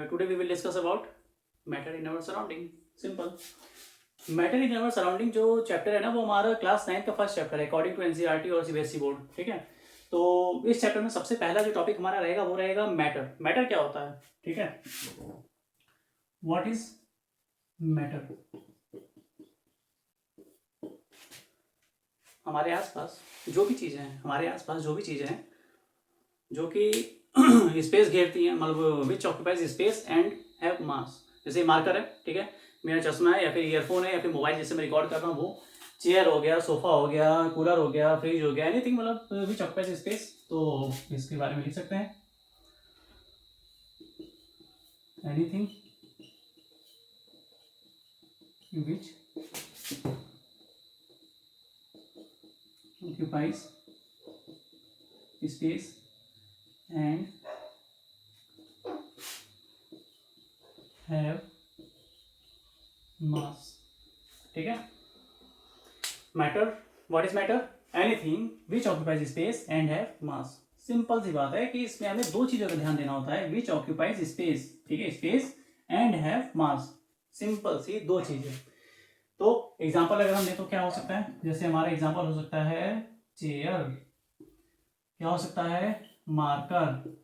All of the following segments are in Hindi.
Today we will discuss about matter in our surrounding. Simple. Matter in our surrounding जो चैप्टर है ना वो हमारा क्लास 9 का फर्स्ट चैप्टर है अकॉर्डिंग टू एनसीईआरटी और सीबीएसई बोर्ड. ठीक है, तो इस चैप्टर में सबसे पहला जो टॉपिक हमारा रहेगा वो रहेगा मैटर. मैटर क्या होता है? ठीक है, व्हाट इज मैटर? हमारे आसपास जो भी चीज़ें हैं, हमारे आसपास जो भी चीज़ें हैं जो कि स्पेस घेरती हैं, मतलब which occupies space and have mass. जैसे मार्कर है, ठीक है, मेरा चश्मा है, या फिर ईयरफोन है, या फिर मोबाइल जिससे मैं रिकॉर्ड कर रहा हूँ वो, चेयर हो गया, सोफा हो गया, कूलर हो गया, फ्रिज हो गया, एनीथिंग मतलब विच ऑक्यूपाइज स्पेस. तो इसके बारे में लिख सकते हैं anything which occupies space and have mass. ठीक है, matter, what is matter? Anything which occupies space and have mass. Simple सी बात है कि इसमें हमें दो चीजों का ध्यान देना होता है, विच ऑक्यूपाइज स्पेस, ठीक है, space and have mass. Simple सी दो चीजें. तो एग्जांपल अगर हम दें तो क्या हो सकता है? जैसे हमारा एग्जांपल हो सकता है चेयर, क्या हो सकता है? मार्कर,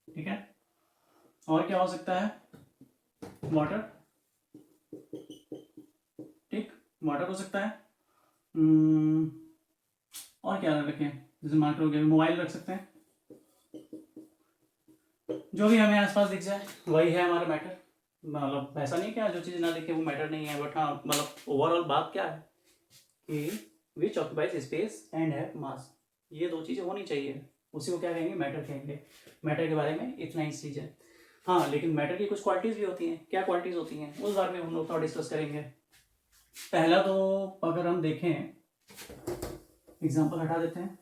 ठीक है, और क्या हो सकता है? वाटर, ठीक, वाटर हो सकता है. और क्या रखें? जैसे मार्कर हो गया, मोबाइल रख सकते हैं. जो भी हमें आसपास दिख जाए वही है हमारा मैटर. मतलब ऐसा नहीं क्या जो चीज़ ना दिखे वो मैटर नहीं है, बट हाँ मतलब ओवरऑल बात क्या है कि which occupies space and have mass, ये दो चीज़ें होनी चाहिए, उसी को क्या कहेंगे? मैटर कहेंगे. मैटर के बारे में इतना ही चीज़ है. हाँ, लेकिन मैटर की कुछ क्वालिटीज़ भी होती हैं. क्या क्वालिटीज़ होती हैं उस बारे में हम लोग थोड़ा डिस्कस करेंगे. पहला तो अगर हम देखें, एग्जाम्पल हटा देते हैं.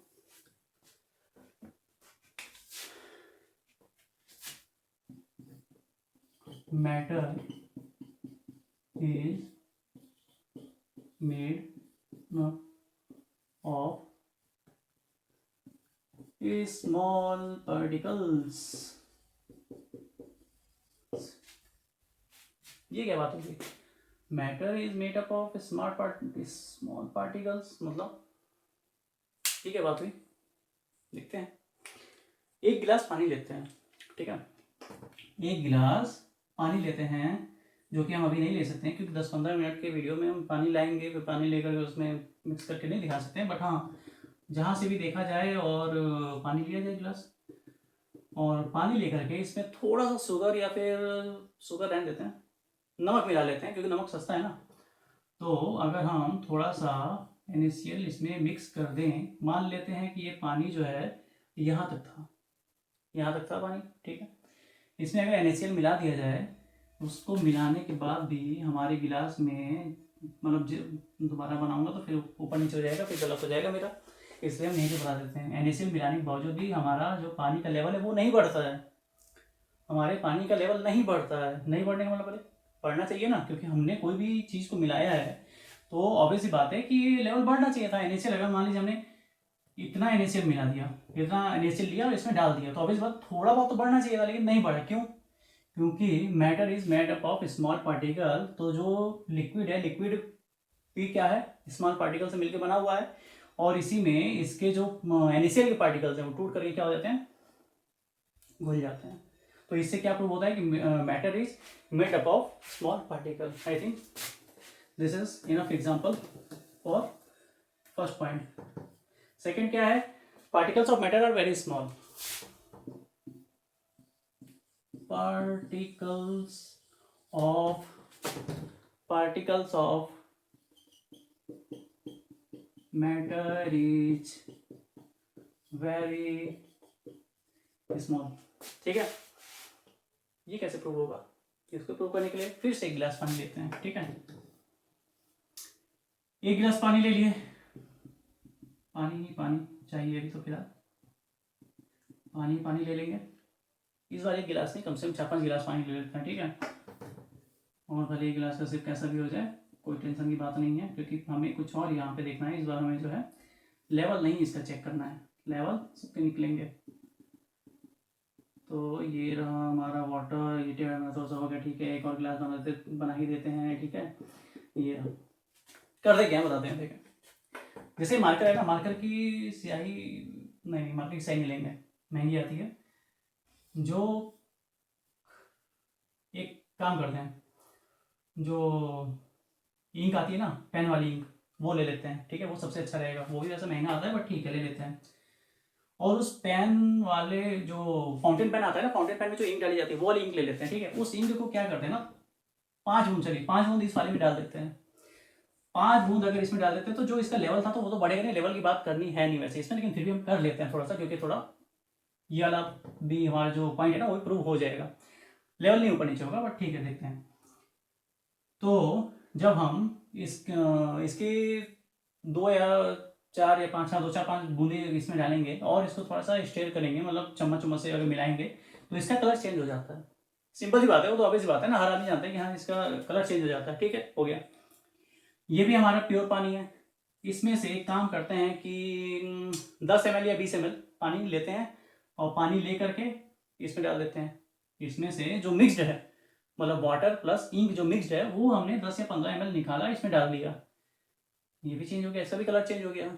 Matter is made of small particles. ये क्या बात होगी? Matter is made up of small particles, मतलब ये क्या बात हुई? देखते हैं. एक गिलास पानी लेते हैं, ठीक है, एक गिलास पानी लेते हैं, जो कि हम अभी नहीं ले सकते हैं क्योंकि 10-15 मिनट के वीडियो में हम पानी लाएंगे, फिर पानी लेकर उसमें मिक्स करके नहीं दिखा सकते हैं. बट हाँ, जहाँ से भी देखा जाए और पानी लिया जाए गिलास, और पानी लेकर के इसमें थोड़ा सा शुगर, या फिर शुगर रहने देते हैं, नमक मिला लेते हैं क्योंकि नमक सस्ता है ना. तो अगर हम थोड़ा सा NaCl इसमें मिक्स कर दें, मान लेते हैं कि ये पानी जो है यहाँ तक था, यहाँ तक था पानी, ठीक है. इसमें अगर NaCl मिला दिया जाए, उसको मिलाने के बाद भी हमारे गिलास में, मतलब दोबारा बनाऊंगा तो फिर ऊपर नीचे हो जाएगा, फिर गलत हो जाएगा मेरा, इसलिए हम यहीं से बता देते हैं. NaCl मिलाने के बावजूद भी हमारा जो पानी का लेवल है वो नहीं बढ़ता है. हमारे पानी का लेवल नहीं बढ़ता है. नहीं बढ़ने का मतलब बढ़ना चाहिए ना, क्योंकि हमने कोई भी चीज़ को मिलाया है तो ऑब्वियस सी बात है कि लेवल बढ़ना चाहिए था. NaCl अगर मान लीजिए हमने इतना NaCl मिला दिया, इतना NaCl लिया और इसमें डाल दिया, तो ऑब्वियस बात थोड़ा बहुत तो बढ़ना चाहिए था, लेकिन नहीं बढ़ा. क्यों? क्योंकि matter is made up of small particle. तो जो लिक्विड है, लिक्विड भी क्या है? स्मॉल पार्टिकल से मिलकर बना हुआ है, और इसी में इसके जो NaCl के पार्टिकल्स हैं वो टूट करके क्या हो जाते हैं? घुल जाते हैं. तो इससे क्या प्रूव होता है कि matter is made up of small particle. I think this is enough example for first point. Second क्या है? Particles of matter are very small. particles of matter is very small. ठीक है, ये कैसे प्रूव होगा? इसको प्रूव करने के लिए फिर से एक गिलास पानी लेते हैं, ठीक है. एक गिलास पानी ले लिए, पानी ही पानी चाहिए अभी तो फिलहाल, पानी ले लेंगे. इस बार एक गिलास नहीं, कम से कम 4-5 गिलास पानी ले लेते हैं, ठीक है. और भले एक गिलास का सिर्फ कैसा भी हो जाए, कोई टेंशन की बात नहीं है, क्योंकि हमें कुछ और यहाँ पे देखना है. इस बार हमें जो है लेवल नहीं इसका चेक करना है, लेवल सबके निकलेंगे. तो ये रहा हमारा वाटर, ये टेढ़ा मेढ़ा थोड़ा सा हो गया, ठीक है। एक और गिलास बना ही देते हैं, ठीक है। ये रहा, कर दे क्या बताते हैं, ठीक है। जैसे मार्कर है ना, मार्कर की स्याही, नहीं मार्कर की स्याही नहीं लेंगे, महंगी आती है। जो एक काम करते हैं, जो इंक आती है ना, पेन वाली इंक, वो ले लेते हैं, ठीक है। वो सबसे अच्छा रहेगा, वो भी वैसे महंगा आता है बट ठीक है, ले लेते हैं। और उस पेन वाले जो फाउंटेन पेन आता है ना, फाउंटेन पेन में जो इंक डाली जाती है, वो वाली इंक ले लेते हैं, ठीक है। उस इंक को क्या करते हैं ना, 5 बूंद, चलिए 5 बूंद इस वाले में डाल देते हैं। 5 बूंद अगर इसमें डाल देते हैं तो जो इसका लेवल था तो वो तो बढ़ेगा नहीं, लेवल की बात करनी है नहीं वैसे इसमें, लेकिन फिर भी हम कर लेते हैं थोड़ा सा, क्योंकि थोड़ा ये वाला भी हमारा जो पॉइंट है ना, वो प्रूव हो जाएगा। लेवल नहीं ऊपर नीचे होगा, बट ठीक है, देखते हैं। तो जब हम इसके 2 या 4 या 5, हाँ 2 4 5 बूंदे इसमें डालेंगे और इसको थोड़ा सा स्टेयर करेंगे, मतलब चम्मच चम्मच से अगर मिलाएंगे तो इसका कलर चेंज हो जाता है। सिंपल सी बात है, वो तो ऑब्वियस सी बात है ना, हर आदमी जानता है कि हाँ इसका कलर चेंज हो जाता है, ठीक है, हो गया। ये भी हमारा प्योर पानी है। इसमें से एक काम करते हैं कि 10 ml या 20 ml पानी लेते हैं और पानी ले करके इसमें डाल देते हैं। इसमें से जो मिक्सड है, मतलब वाटर प्लस इंक जो मिक्सड है, वो हमने 10 या 15 ml निकाला, इसमें डाल दिया। ये भी चेंज हो गया, इसका भी कलर चेंज हो गया।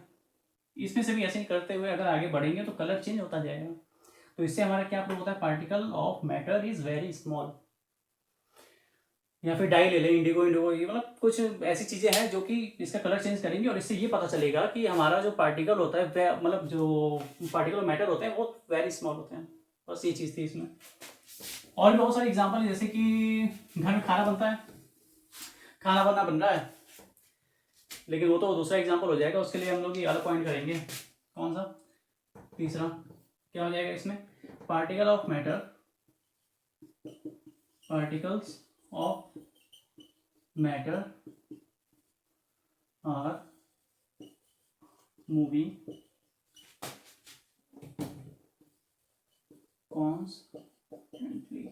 इसमें से भी ऐसे ही करते हुए अगर आगे बढ़ेंगे तो कलर चेंज होता जाएगा। तो इससे हमारा क्या प्रूव होता है, particle of matter is very small. या फिर डाई ले लें, इंडिगो, ये मतलब कुछ ऐसी चीज़ें हैं जो कि इसका कलर चेंज करेंगे और इससे ये पता चलेगा कि हमारा जो पार्टिकल होता है, मतलब जो पार्टिकल मैटर होते हैं वो वेरी स्मॉल होते हैं। बस ये चीज़ थी इसमें। और भी बहुत सारे एग्जाम्पल है, जैसे कि घर में खाना बनता है, खाना बन रहा है, लेकिन वो तो दूसरा एग्जाम्पल हो जाएगा, उसके लिए हम लोग ये अलग पॉइंट करेंगे। कौन सा, तीसरा क्या हो जाएगा इसमें, particle of matter, particles of matter are moving constantly.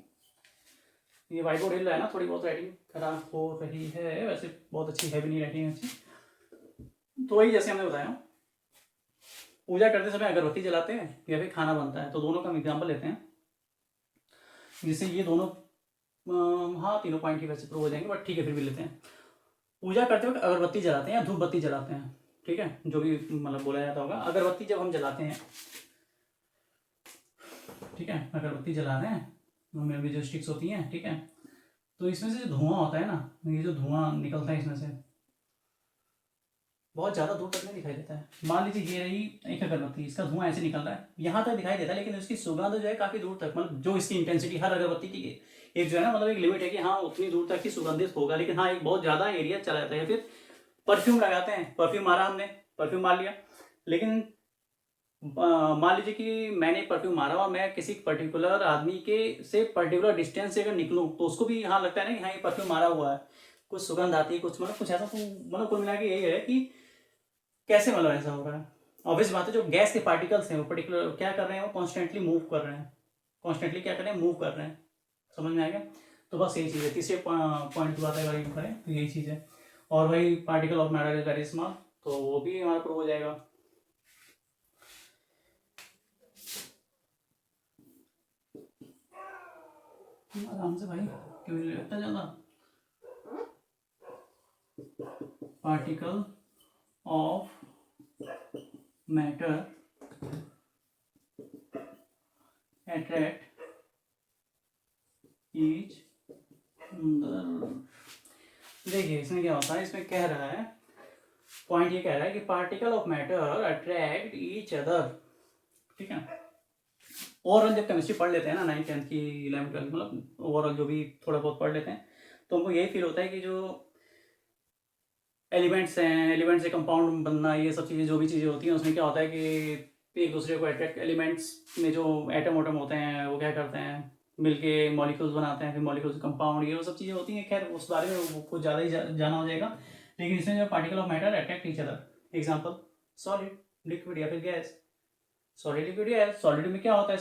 ये व्हाइट बोर्ड हिल रहा है ना, थोड़ी बहुत राइटिंग खराब हो रही है, वैसे बहुत अच्छी है भी नहीं राइटिंग अच्छी। तो वही जैसे हमने बताया, पूजा करते समय अगरबत्ती जलाते हैं या फिर खाना बनता है, तो दोनों का हम एग्जाम्पल लेते हैं, जिससे ये दोनों हाँ तीनों पॉइंट ही वैसे प्रूव हो जाएंगे, बट ठीक है फिर भी लेते हैं। पूजा करते वक्त अगरबत्ती जलाते हैं या धूप बत्ती जलाते हैं, ठीक है, जो भी मतलब बोला जाता होगा। अगरबत्ती जब हम जलाते हैं, ठीक है, अगरबत्ती जला रहे हैं, मेरे भी जो स्टिक्स होती हैं, ठीक है, तो इसमें से जो धुआं होता है ना, ये जो धुआं निकलता है इसमें से बहुत ज़्यादा दूर तक नहीं दिखाई देता है। मान लीजिए ये रही एक अगरबत्ती, इसका धुआं ऐसे निकल रहा है, यहाँ तक दिखाई देता है, लेकिन उसकी सुगंध जो है काफ़ी दूर तक, मतलब जो इसकी इंटेंसिटी हर अगरबत्ती की एक जो है ना, मतलब एक लिमिट है कि हाँ उतनी दूर तक ही सुगंधित होगा, लेकिन हाँ एक बहुत ज़्यादा एरिया चला जाता है। फिर परफ्यूम लगाते हैं, परफ्यूम मारा हमने, परफ्यूम मार लिया, लेकिन मान लीजिए कि मैंने परफ्यूम मारा और मैं किसी पर्टिकुलर आदमी के से पर्टिकुलर डिस्टेंस से अगर निकलूँ तो उसको भी हाँ लगता है ना कि हाँ ये परफ्यूम मारा हुआ है, कुछ सुगंध आती है, कुछ मतलब कुछ ऐसा, तो मतलब कुल मिला के यही है कि कैसे मतलब ऐसा हो रहा है। ऑब्वियस बात है, जो गैस के पार्टिकल्स हैं वो पर्टिकुलर क्या कर रहे हैं, वो कॉन्स्टेंटली मूव कर रहे हैं, कॉन्स्टेंटली क्या कर रहे हैं, मूव कर रहे हैं। समझ में आएगा। तो बस यही चीज़ है, तीसरे पॉइंट की बात अगर यूँ करें तो यही चीज़ है। और वही particle of matter is very small, तो वो भी हमारा प्रूव हो जाएगा। आराम से भाई, क्यों लगता ज़्यादा। Particle of matter attract each other। देखिए इसमें क्या होता है, इसमें कह रहा है, पॉइंट ये कह रहा है कि particle of matter attract each other, ठीक है। ओवरऑल जब केमिस्ट्री पढ़ लेते हैं ना, 9th 10th की 11th 12th, मतलब ओवरऑल जो भी थोड़ा बहुत पढ़ लेते हैं, तो हमको यही फील होता है कि जो एलिमेंट्स हैं, एलिमेंट से कंपाउंड बनना, ये सब चीज़ें जो भी चीज़ें होती हैं, उसमें क्या होता है कि एक दूसरे को अट्रैक्ट, एलिमेंट्स में जो एटम वोटम होते हैं वो क्या करते हैं, मिलके मॉलिक्यूल्स बनाते हैं, फिर मॉलिक्यूल्स कंपाउंड, ये वो सब चीज़ें होती हैं। खैर उस बारे में कुछ ज़्यादा ही जाना हो जाएगा, लेकिन इसमें जो particle of matter attract each other. Example, solid, liquid या फिर gas. Solid, liquid, gas. Solid में क्या होता है,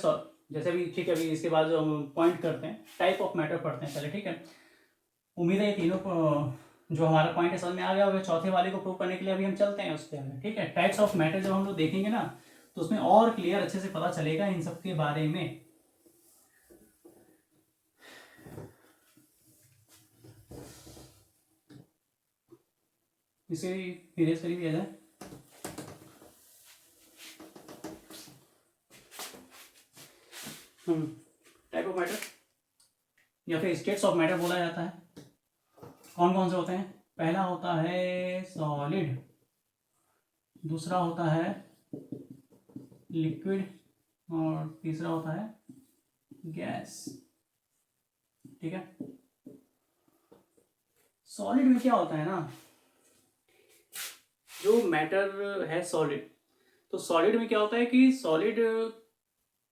जैसे अभी ठीक है, अभी इसके बाद जो हम पॉइंट करते हैं, टाइप ऑफ मैटर पढ़ते हैं पहले, ठीक है। उम्मीद है ये तीनों जो हमारा पॉइंट है समझ में आ गया होगा। चौथे वाले को प्रूव करने के लिए अभी हम चलते हैं उसके अंदर, ठीक है। टाइप्स ऑफ मैटर जब हम लोग देखेंगे ना, तो उसमें और क्लियर अच्छे से पता चलेगा इन सब के बारे में। इसे इरेज कर दिया जाए। टाइप ऑफ मैटर या फिर स्टेट्स ऑफ मैटर बोला जाता है। कौन कौन से होते हैं? पहला होता है सॉलिड, दूसरा होता है लिक्विड और तीसरा होता है गैस। ठीक है, सॉलिड में क्या होता है ना, जो मैटर है सॉलिड, तो सॉलिड में क्या होता है कि सॉलिड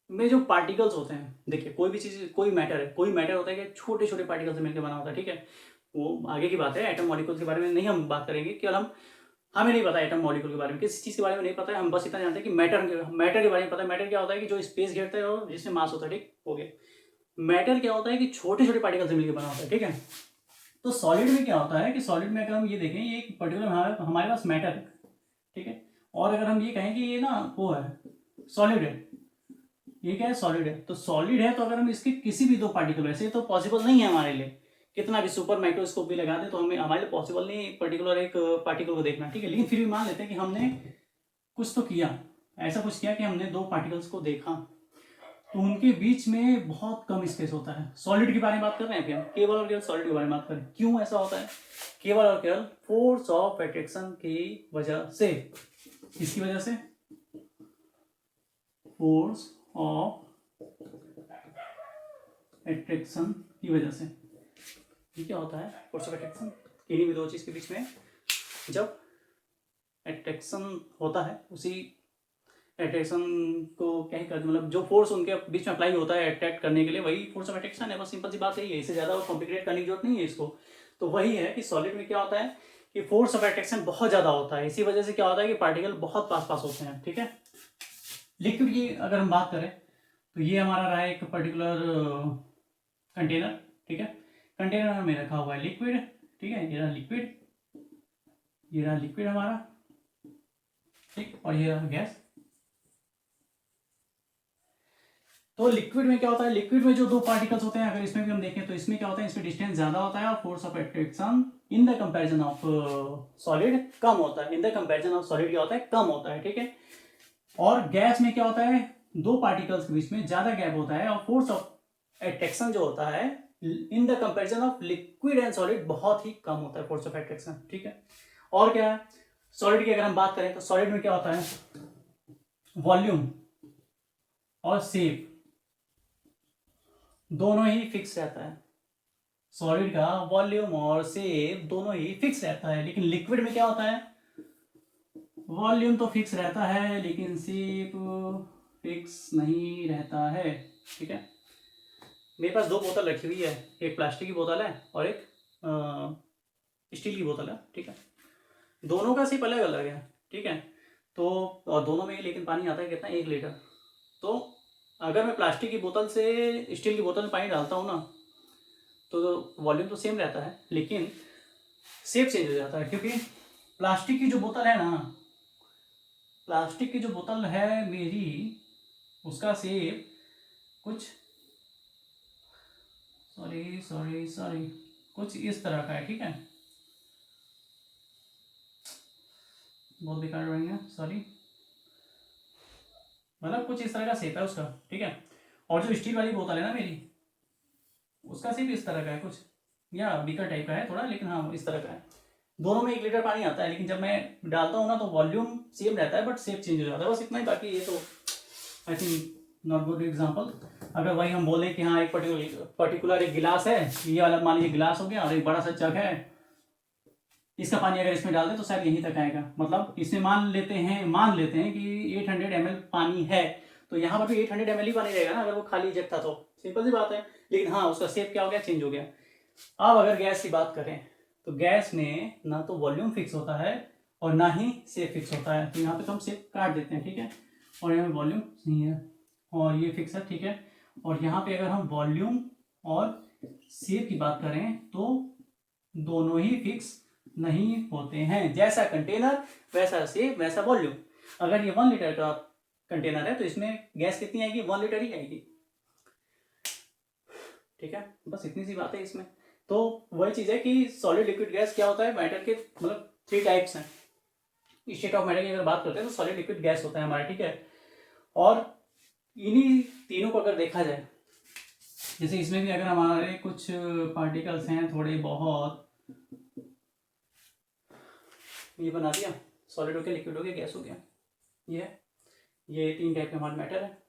में जो पार्टिकल्स होते हैं, देखिए कोई भी चीज़, कोई मैटर है, कोई मैटर होता है कि छोटे छोटे पार्टिकल से मिलकर बना होता है। ठीक है, वो आगे की बात है, एटम मॉलिक्यूल्स के बारे में नहीं हम बात करेंगे, केवल हमें नहीं पता एटम मॉलिक्यूल के बारे में, किसी चीज़ के बारे में नहीं पता है, हम बस इतना जानते हैं कि मैटर के बारे में पता है। मैटर क्या होता है कि जो स्पेस घेरता है और जिसमें मास होता है। ठीक हो गया। मैटर क्या होता है कि छोटे छोटे पार्टिकल से मिलकर बना होता है। ठीक है, तो सॉलिड में क्या होता है कि सॉलिड में अगर हम ये देखें, ये एक पर्टिकुलर हमारे पास मैटर है। ठीक है, और अगर हम ये कहें कि ये ना वो है सॉलिड है, ये क्या है सॉलिड है, तो सॉलिड है, तो अगर हम इसके किसी भी दो पार्टिकल, वैसे तो पॉसिबल नहीं है हमारे लिए, कितना भी सुपर माइक्रोस्कोप भी लगा दे तो हमारे लिए पॉसिबल नहीं पर्टिकुलर एक पार्टिकल को देखना। ठीक है, लेकिन फिर भी मान लेते हैं कि हमने कुछ तो किया, ऐसा कुछ किया कि हमने दो पार्टिकल्स को देखा, तो उनके बीच में बहुत कम स्पेस होता है। सॉलिड के बारे में बात कर रहे हैं अभी हम, केवल और केवल सॉलिड के बारे में बात करें। क्यों ऐसा होता है? केवल और केवल फोर्स ऑफ अट्रैक्शन की वजह से। किसकी वजह से? फोर्स ऑफ अट्रैक्शन की वजह से। ये क्या होता है? फोर्स ऑफ अट्रैक्शन किन्हीं भी दो चीज के बीच में जब अट्रैक्शन होता है, उसी अट्रैक्शन को क्या ही करते, मतलब जो फोर्स उनके बीच में अप्लाई होता है अट्रैक्ट करने के लिए, वही फोर्स ऑफ अट्रैक्शन है। बस सिंपल सी बात यही है, इससे ज़्यादा कॉम्प्लिकेट करने की जरूरत नहीं है इसको। तो वही है कि सॉलिड में क्या होता है कि फोर्स ऑफ अट्रैक्शन बहुत ज़्यादा होता है, इसी वजह से क्या होता है कि पार्टिकल बहुत पास पास होते हैं। ठीक है, लिक्विड की अगर हम बात करें तो ये हमारा रहा है एक पर्टिकुलर कंटेनर। ठीक है, कंटेनर में रखा हुआ है लिक्विड। ठीक है, ये रहा लिक्विड, ये रहा लिक्विड हमारा। ठीक, और ये रहा गैस। तो लिक्विड में क्या होता है, लिक्विड में जो दो पार्टिकल्स होते हैं, अगर इसमें भी हम देखें तो इसमें क्या होता है, इसमें डिस्टेंस ज्यादा होता है और force of attraction in the comparison of solid कम होता है। In the comparison of solid क्या होता है, कम होता है। ठीक है, और गैस में क्या होता है, दो पार्टिकल्स के बीच में ज्यादा गैप होता है और फोर्स ऑफ अट्रैक्शन जो होता है in the comparison of liquid and solid बहुत ही कम होता है फोर्स ऑफ अट्रैक्शन। ठीक है, और क्या है, सॉलिड की अगर हम बात करें तो सॉलिड में क्या होता है, वॉल्यूम और शेप दोनों ही फिक्स रहता है। सॉलिड का वॉल्यूम और शेप दोनों ही फिक्स रहता है, लेकिन लिक्विड में क्या होता है, वॉल्यूम तो फिक्स रहता है लेकिन शेप फिक्स नहीं रहता है। ठीक है, मेरे पास दो बोतल रखी हुई है, एक प्लास्टिक की बोतल है और एक स्टील की बोतल है। ठीक है, दोनों का शेप अलग अलग है। ठीक है, तो और दोनों में लेकिन पानी आता है कितना, 1 लीटर। तो अगर मैं प्लास्टिक की बोतल से स्टील की बोतल में पानी डालता हूँ ना, तो वॉल्यूम तो सेम रहता है लेकिन शेप चेंज हो जाता है, क्योंकि प्लास्टिक की जो बोतल है ना, प्लास्टिक की जो बोतल है मेरी, उसका शेप कुछ सॉरी कुछ इस तरह का है। ठीक है, बहुत बेकार ड्राइंग है, सॉरी, मतलब कुछ इस तरह का शेप है उसका। ठीक है, और जो स्टील वाली बोतल है ना मेरी, उसका शेप इस तरह का है कुछ, या बीकर टाइप का है थोड़ा, लेकिन हाँ इस तरह का है। दोनों में 1 लीटर पानी आता है, लेकिन जब मैं डालता हूँ ना तो वॉल्यूम सेम रहता है बट शेप चेंज हो जाता है, बस इतना ही। बाकी ये तो I think not good example. अगर वही हम बोले कि हाँ एक पर्टिकुलर एक गिलास है, ये वाला मान लीजिए गिलास हो गया, और एक बड़ा सा जग है, इसका पानी अगर इसमें डाल दें तो शायद यहीं तक आएगा। मतलब इसमें मान लेते हैं कि 800 ml पानी है, तो यहाँ पर भी 800 ml ही पानी रहेगा ना, अगर वो खाली जग था तो। सिंपल सी बात है, लेकिन हाँ उसका शेप क्या हो गया, चेंज हो गया। अब अगर गैस की बात करें तो गैस में ना तो वॉल्यूम फिक्स होता है और ना ही शेप फिक्स होता है। तो यहाँ पे तो हम शेप काट देते हैं। ठीक है, और यहाँ पे वॉल्यूम नहीं है और ये फिक्स है। ठीक है, और यहाँ पे अगर हम वॉल्यूम और शेप की बात करें तो दोनों ही फिक्स नहीं होते हैं। जैसा कंटेनर वैसा शेप वैसा वॉल्यूम। अगर ये 1 लीटर का कंटेनर है तो इसमें गैस कितनी आएगी, 1 लीटर ही आएगी। ठीक है, बस इतनी सी बात है इसमें। तो वही चीज़ है कि सॉलिड लिक्विड गैस क्या होता है, मैटर के मतलब 3 टाइप्स हैं स्टेट ऑफ मैटर की। अगर बात करते हैं तो सॉलिड, लिक्विड, गैस होता है हमारा, ठीक है। और इन्हीं तीनों को अगर देखा जाए, जैसे इसमें भी अगर हमारे कुछ पार्टिकल्स हैं थोड़े बहुत, ये बना दिया, सॉलिड हो गया, लिक्विड हो गया, गैस हो गया, ये 3 टाइप के हमारे मैटर है।